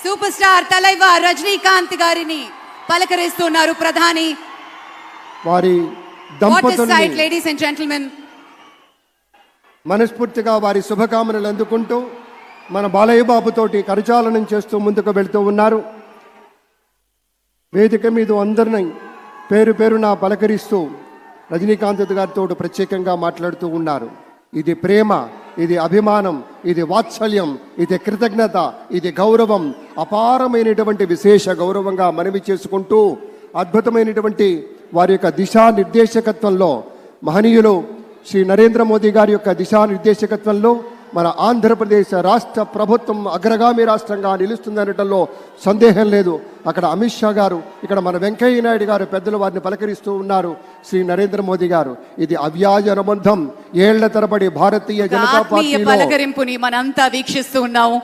Super star Thalaivar Rajinikanth గారిని పలకరిస్తున్నారు ప్రధాని. వారి దంపతుల్ని లేడీస్ అండ్ జెంటిల్మెన్ మనస్ఫూర్తిగా వారి శుభకామనలు అందుకుంటూ మన బాలయ్య బాబుతోటి కరచాలనం చేస్తూ ముందుకు వెళ్తూ ఉన్నారు. వేదిక మీద అందరినీ పేరు పేరున పలకరిస్తూ రజనీకాంత్ గారితో ప్రత్యేకంగా మాట్లాడుతూ ఉన్నారు. ఇది ప్రేమ, ఇది అభిమానం, ఇది వాత్సల్యం, ఇది కృతజ్ఞత, ఇది గౌరవం, అపారమైనటువంటి విశేష గౌరవంగా మనవి చేసుకుంటూ అద్భుతమైనటువంటి వారి యొక్క దిశానిర్దేశకత్వంలో మహనీయులు శ్రీ నరేంద్ర మోదీ గారి యొక్క దిశానిర్దేశకత్వంలో మన ఆంధ్రప్రదేశ్ రాష్ట్ర ప్రభుత్వం అగ్రగామి రాష్ట్రంగా నిలుస్తుందనటంలో సందేహం లేదు. అక్కడ అమిత్ షా గారు, ఇక్కడ మన వెంకయ్య నాయుడు గారు పెద్దలు వారిని పలకరిస్తూ ఉన్నారు. శ్రీ నరేంద్ర మోదీ గారు, ఇది అవ్యాజ అనుబంధం. ఏళ్ల తరబడి భారతీయ జనతా పార్టీ పలకరింపుని మనంతా వీక్షిస్తూ ఉన్నాము.